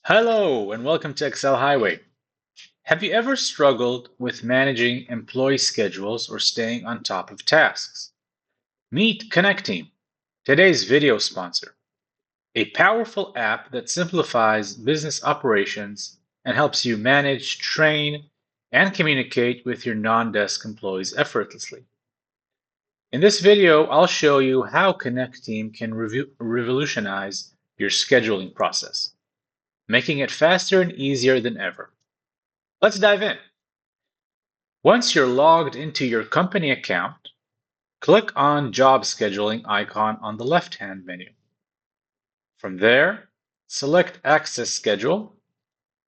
Hello and welcome to Excel Highway. Have you ever struggled with managing employee schedules or staying on top of tasks? Meet Connecteam, today's video sponsor, a powerful app that simplifies business operations and helps you manage, train, and communicate with your non-desk employees effortlessly. In this video, I'll show you how Connecteam can revolutionize your scheduling process, making it faster and easier than ever. Let's dive in. Once you're logged into your company account, click on Job Scheduling icon on the left-hand menu. From there, select Access Schedule,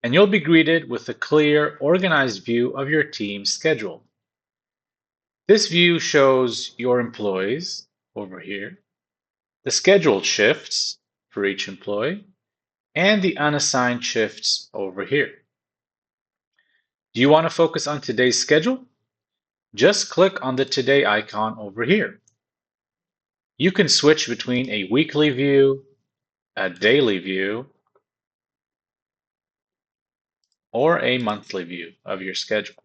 and you'll be greeted with a clear, organized view of your team's schedule. This view shows your employees over here, the scheduled shifts for each employee, and the unassigned shifts over here. Do you want to focus on today's schedule? Just click on the Today icon over here. You can switch between a weekly view, a daily view, or a monthly view of your schedule.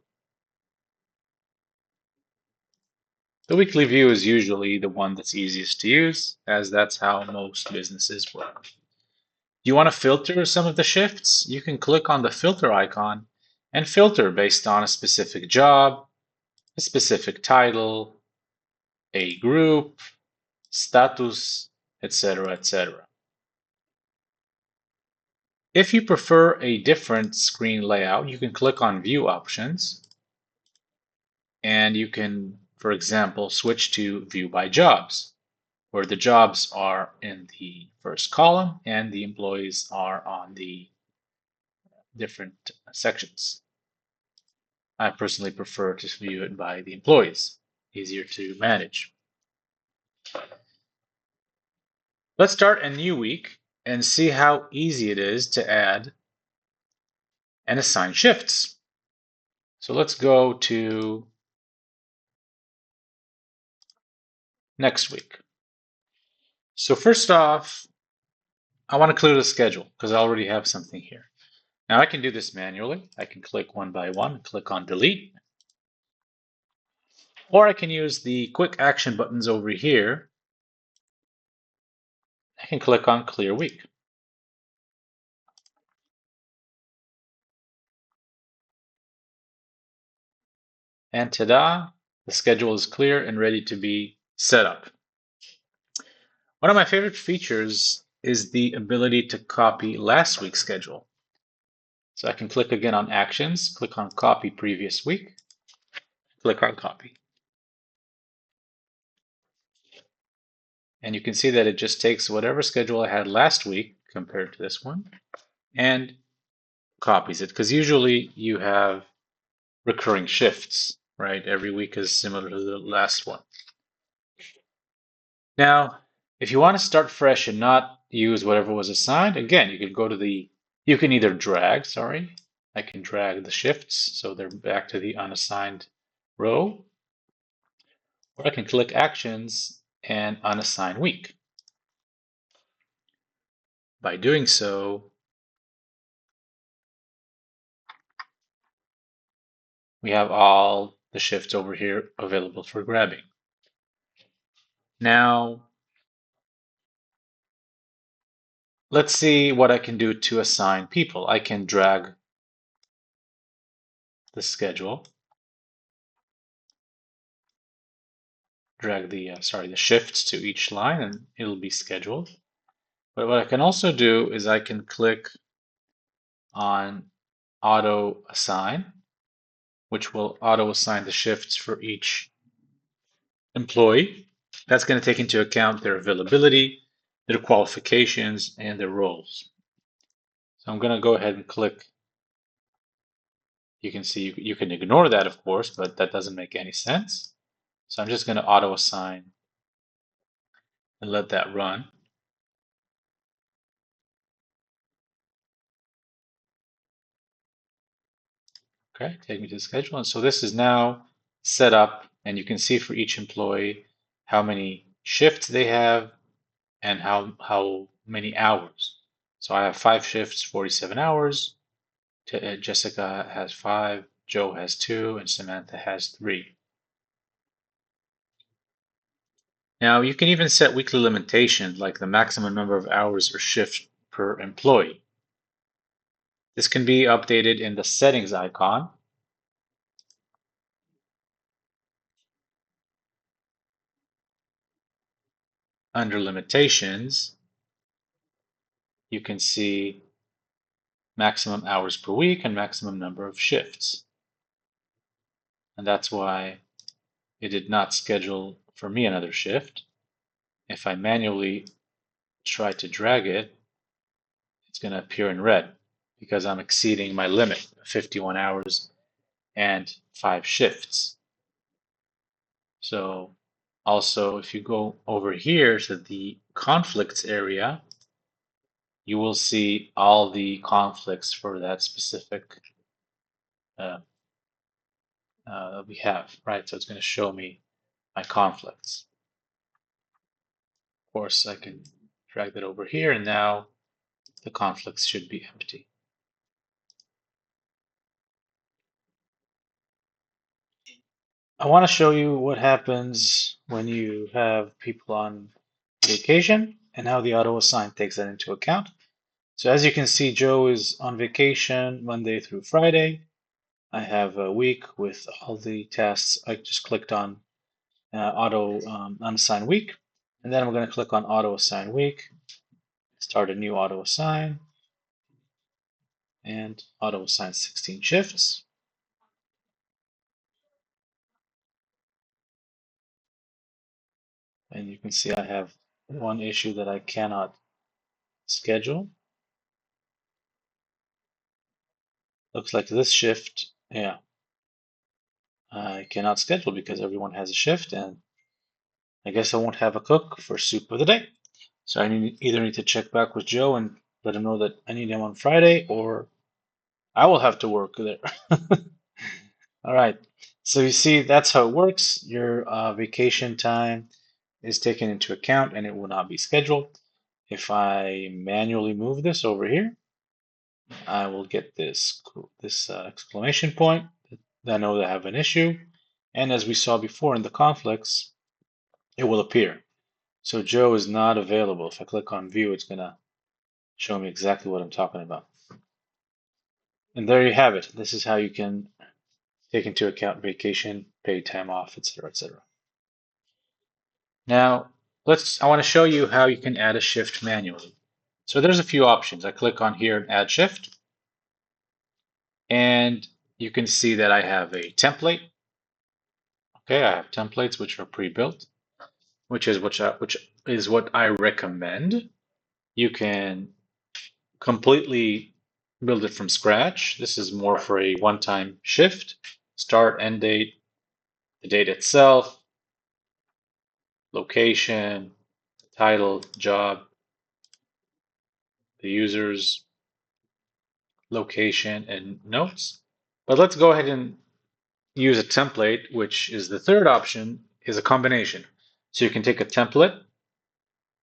The weekly view is usually the one that's easiest to use, as that's how most businesses work. You want to filter some of the shifts? You can click on the filter icon and filter based on a specific job, a specific title, a group, status, etc., etc. If you prefer a different screen layout, you can click on View Options, and you can, for example, switch to View by Jobs, where the jobs are in the first column and the employees are on the different sections. I personally prefer to view it by the employees, easier to manage. Let's start a new week and see how easy it is to add and assign shifts. So let's go to next week. So first off, I want to clear the schedule because I already have something here. Now I can do this manually. I can click one by one, click on delete, or I can use the quick action buttons over here. I can click on clear week. And ta-da, the schedule is clear and ready to be set up. One of my favorite features is the ability to copy last week's schedule. So I can click again on actions, click on copy previous week, click on copy. And you can see that it just takes whatever schedule I had last week compared to this one and copies it, because usually you have recurring shifts, right? Every week is similar to the last one. Now, if you want to start fresh and not use whatever was assigned, again, you can go to you can either drag, I can drag the shifts so they're back to the unassigned row, or I can click actions and unassign week. By doing so, we have all the shifts over here available for grabbing. Now, let's see what I can do to assign people. I can drag the schedule, drag the shifts to each line, and it'll be scheduled. But what I can also do is I can click on auto assign, which will auto assign the shifts for each employee. That's going to take into account their availability, their qualifications, and their roles. So I'm going to go ahead and click. You can see you can ignore that, of course, but that doesn't make any sense. So I'm just going to auto assign and let that run. Okay, take me to the schedule. And so this is now set up, and you can see for each employee how many shifts they have and how many hours. So I have 5 shifts, 47 hours. Jessica has 5, Joe has 2, and Samantha has 3. Now you can even set weekly limitations like the maximum number of hours or shifts per employee. This can be updated in the settings icon. Under limitations, you can see maximum hours per week and maximum number of shifts. And that's why it did not schedule for me another shift. If I manually try to drag it, it's going to appear in red because I'm exceeding my limit of 51 hours and 5 shifts. So also, if you go over here to the conflicts area, you will see all the conflicts for that specific uh, we have, right? So it's going to show me my conflicts. Of course, I can drag that over here, and now the conflicts should be empty. I want to show you what happens when you have people on vacation and how the auto assign takes that into account. So as you can see, Joe is on vacation Monday through Friday. I have a week with all the tasks. I just clicked on auto unassign week, and then I'm going to click on auto assign week, start a new auto assign, and auto assign 16 shifts. And you can see I have one issue that I cannot schedule. Looks like this shift, yeah, I cannot schedule because everyone has a shift, and I guess I won't have a cook for soup of the day. So I either need to check back with Joe and let him know that I need him on Friday, or I will have to work there. All right. So you see, that's how it works. Your vacation time is taken into account and it will not be scheduled. If I manually move this over here, I will get this exclamation point. I know that I have an issue. And as we saw before in the conflicts, it will appear. So Joe is not available. If I click on view, it's going to show me exactly what I'm talking about. And there you have it. This is how you can take into account vacation, paid time off, etc., etc. Now, I want to show you how you can add a shift manually. So there's a few options. I click on here and add shift, and you can see that I have a template. Okay, I have templates which are pre-built, which is what I recommend. You can completely build it from scratch. This is more for a one-time shift, start, end date, the date itself, location, title, job, the users, location, and notes. But let's go ahead and use a template, which is the third option, is a combination. So you can take a template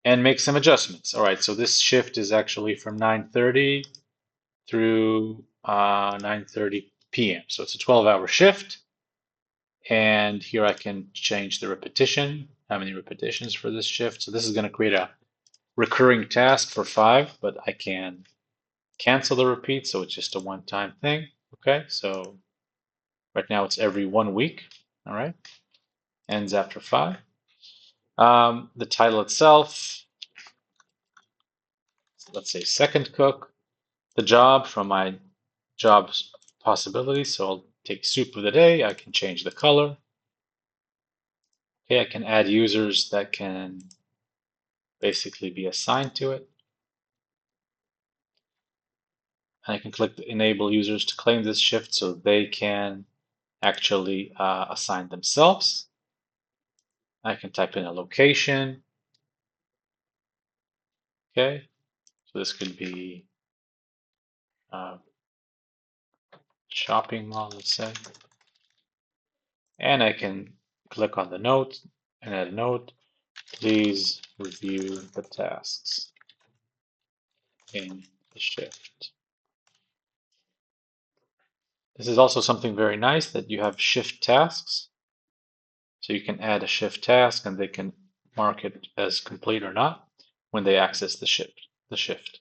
and make some adjustments. All right, so this shift is actually from 9:30 through 9:30 p.m. So it's a 12-hour shift. And here I can change the repetition, how many repetitions for this shift. So this is going to create a recurring task for 5, but I can cancel the repeat, so it's just a one-time thing. Okay, so right now it's every 1 week. All right, ends after 5. The title itself, let's say second cook. The job from my job's possibilities, so I'll take soup of the day. I can change the color. Okay, I can add users that can basically be assigned to it. And I can click the enable users to claim this shift so they can actually assign themselves. I can type in a location. Okay, so this could be a shopping mall, let's say. And I can click on the note and add a note. Please review the tasks. in the shift. This is also something very nice that you have shift tasks. So you can add a shift task and they can mark it as complete or not when they access the shift.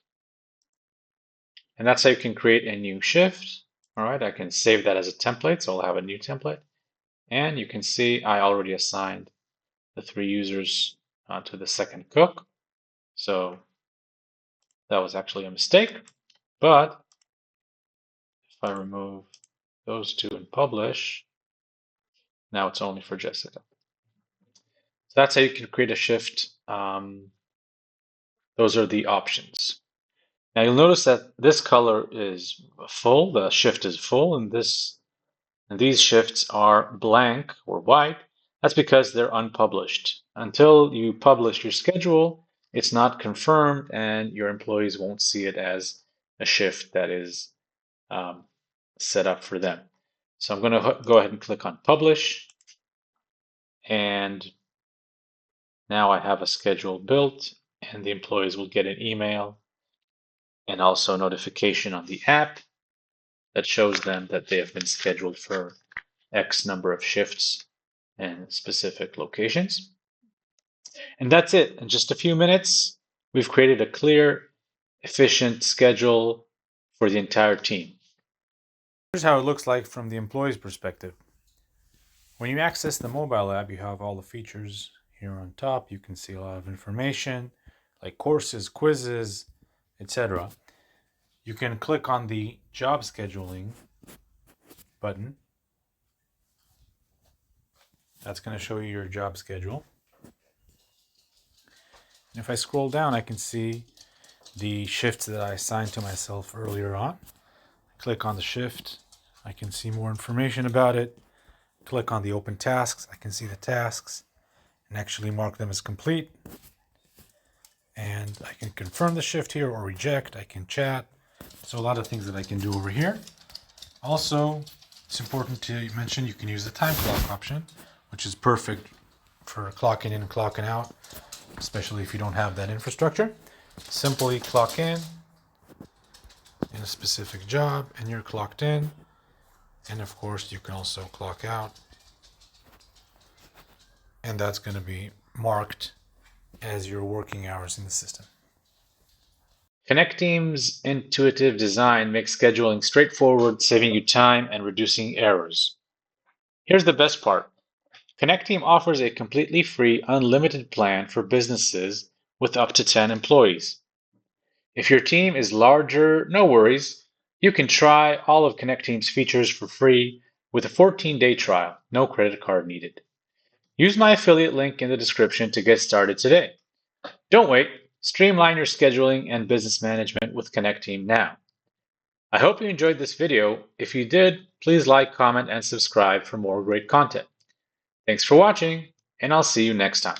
And that's how you can create a new shift. All right, I can save that as a template, so I'll have a new template. And you can see I already assigned the 3 users to the second cook. So that was actually a mistake. But if I remove those 2 and publish, now it's only for Jessica. So that's how you can create a shift. Those are the options. Now you'll notice that this color is full, the shift is full, and these shifts are blank or white. That's because they're unpublished. Until you publish your schedule, it's not confirmed and your employees won't see it as a shift that is set up for them. So I'm going to go ahead and click on publish, and now I have a schedule built and the employees will get an email and also notification on the app that shows them that they have been scheduled for X number of shifts in specific locations. And that's it. In just a few minutes, we've created a clear, efficient schedule for the entire team. Here's how it looks like from the employee's perspective. When you access the mobile app, you have all the features here on top. You can see a lot of information like courses, quizzes, etc. You can click on the job scheduling button. That's going to show you your job schedule. And if I scroll down, I can see the shifts that I assigned to myself earlier on. Click on the shift. I can see more information about it. Click on the open tasks. I can see the tasks and actually mark them as complete. And I can confirm the shift here or reject. I can chat. So a lot of things that I can do over here. Also, it's important to mention you can use the time clock option, which is perfect for clocking in and clocking out, especially if you don't have that infrastructure. Simply clock in a specific job and you're clocked in. And of course, you can also clock out. And that's going to be marked as your working hours in the system. Connecteam's intuitive design makes scheduling straightforward, saving you time and reducing errors. Here's the best part. Connecteam offers a completely free, unlimited plan for businesses with up to 10 employees. If your team is larger, no worries. You can try all of Connecteam's features for free with a 14-day trial, no credit card needed. Use my affiliate link in the description to get started today. Don't wait. Streamline your scheduling and business management with Connecteam now. I hope you enjoyed this video. If you did, please like, comment, and subscribe for more great content. Thanks for watching, and I'll see you next time.